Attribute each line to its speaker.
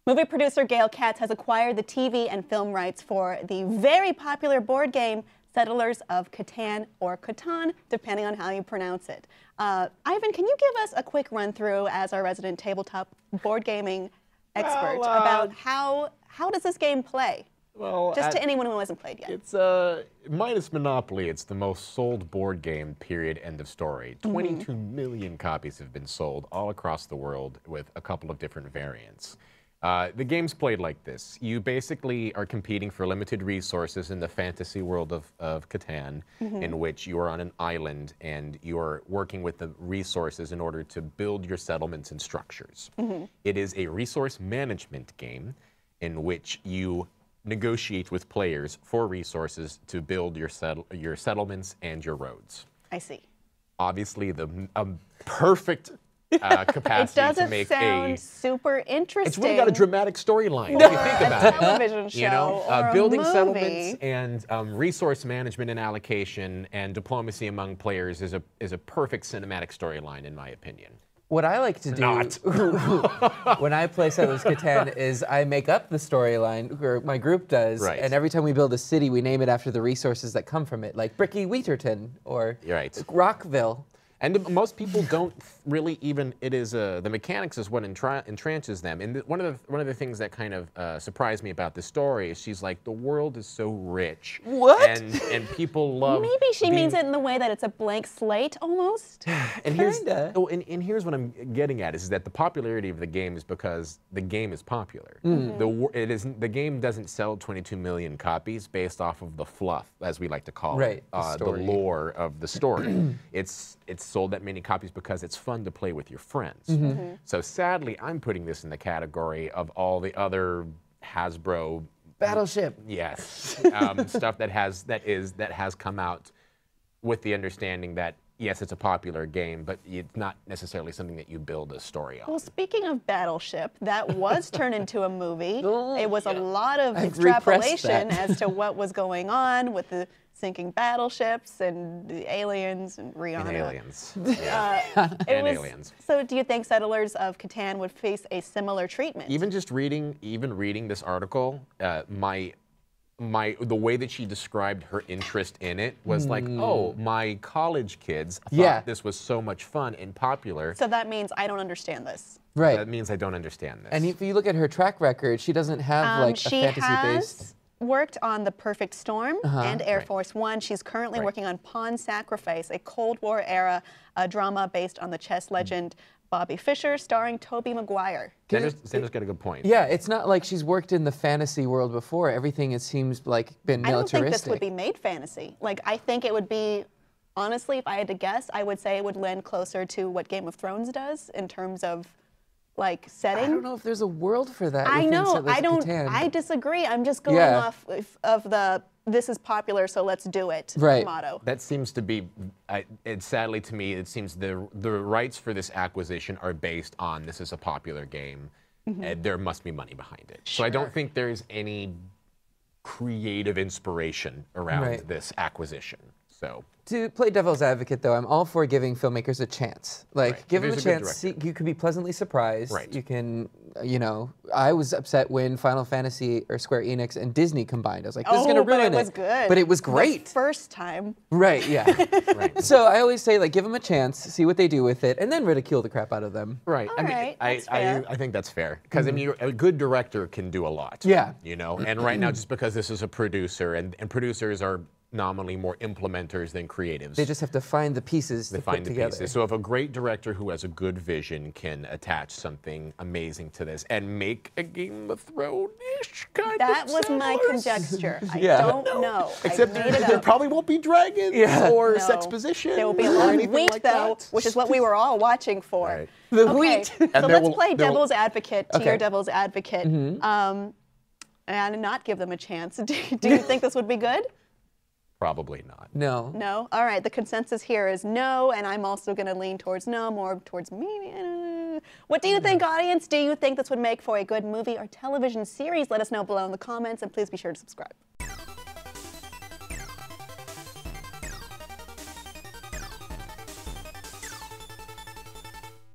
Speaker 1: Movie producer Gail Katz has acquired the TV and film rights for the very popular board game Settlers of Catan, or Catan, depending on how you pronounce it. Ivan, can you give us a quick run-through as our resident tabletop board gaming expert about how does this game play?
Speaker 2: Well,
Speaker 1: just to anyone who hasn't played yet.
Speaker 2: It's minus Monopoly, it's the most sold board game, period, end of story. 22 million copies have been sold all across the world with a couple of different variants. The game's played like this. You basically are competing for limited resources in the fantasy world of Catan, in which you are on an island and you are working with the resources in order to build your settlements and structures. It is a resource management game in which you negotiate with players for resources to build your settlements and your roads.
Speaker 1: I see.
Speaker 2: Obviously, the perfect capacity to make
Speaker 1: sound super interesting.
Speaker 2: It's really got a dramatic storyline if you think about it.
Speaker 1: Television show,
Speaker 2: you know,
Speaker 1: or
Speaker 2: building
Speaker 1: a movie.
Speaker 2: settlements and resource management and allocation and diplomacy among players is a perfect cinematic storyline, in my opinion.
Speaker 3: What I like to do when I play Settlers of Catan is I make up the storyline, or my group does, and every time we build a city, we name it after the resources that come from it, like Bricky Wheaterton or Rockville.
Speaker 2: And most people don't really even, it is, the mechanics is what entrenches them. And one of the things that kind of surprised me about this story is she's like, the world is so rich.
Speaker 3: What?
Speaker 2: And people love
Speaker 1: Maybe she means it in the way that it's a blank slate, almost.
Speaker 2: And here's what I'm getting at, is that the popularity of the game is because the game is popular. The game doesn't sell 22 million copies based off of the fluff, as we like to call it, the lore of the story. It's sold that many copies because it's fun to play with your friends. So sadly, I'm putting this in the category of all the other Hasbro
Speaker 3: Battleship.
Speaker 2: Yes, stuff that has come out with the understanding that yes, it's a popular game, but it's not necessarily something that you build a story on.
Speaker 1: Well, speaking of Battleship, that was turned into a movie. It was a lot of extrapolation as to what was going on with the sinking battleships and the aliens and Rihanna.
Speaker 2: And aliens.
Speaker 1: Aliens. So do you think Settlers of Catan would face a similar treatment?
Speaker 2: Even reading this article, the way that she described her interest in it was like, oh, my college kids thought this was so much fun and popular.
Speaker 1: So that means I don't understand this.
Speaker 3: Right.
Speaker 2: That means I don't understand this.
Speaker 3: And if you look at her track record, she doesn't have like a fantasy-based.
Speaker 1: Worked on The Perfect Storm and Air Force One. She's currently working on Pawn Sacrifice, a Cold War era drama based on the chess legend Bobby Fischer, starring Tobey Maguire.
Speaker 2: Xander's got a good point.
Speaker 3: Yeah, it's not like she's worked in the fantasy world before. Everything, it seems like, been militaristic.
Speaker 1: I don't think this would be made fantasy. Like, I think it would be, honestly, if I had to guess, I would say it would lend closer to what Game of Thrones does in terms of like setting.
Speaker 3: I don't know if there's a world for that.
Speaker 1: I know. I disagree. I'm just going off of the "this is popular, so let's do it" motto.
Speaker 2: That seems to be. Sadly to me, it seems the rights for this acquisition are based on this is a popular game, and there must be money behind it. So I don't think there's any creative inspiration around this acquisition. So.
Speaker 3: To play devil's advocate, though, I'm all for giving filmmakers a chance. Like, give them a chance. You could be pleasantly surprised. You can, you know, I was upset when Final Fantasy or Square Enix and Disney combined. I was like, this is going to ruin it.
Speaker 1: But it was good.
Speaker 3: But it was great.
Speaker 1: The first time.
Speaker 3: Right, yeah. So I always say, like, give them a chance, see what they do with it, and then ridicule the crap out of them.
Speaker 2: Right. I think that's fair. Because, I mean, a good director can do a lot.
Speaker 3: Yeah.
Speaker 2: You know, and right now, just because this is a producer, and producers are nominally more implementers than creatives.
Speaker 3: They just have to find the pieces to put together.
Speaker 2: So if a great director who has a good vision can attach something amazing to this and make a Game of Thrones-ish kind of
Speaker 1: That was my conjecture. I don't know.
Speaker 2: Except there probably won't be dragons or sex position.
Speaker 1: There will be a lot of wheat, though, which is what we were all watching for.
Speaker 3: The wheat.
Speaker 1: So let's play devil's advocate, tier devil's advocate, and not give them a chance. Do you think this would be good?
Speaker 2: Probably not.
Speaker 3: No.
Speaker 1: No? All right, the consensus here is no, and I'm also going to lean towards no, more towards maybe. What do you think, audience? Do you think this would make for a good movie or television series? Let us know below in the comments, and please be sure to subscribe.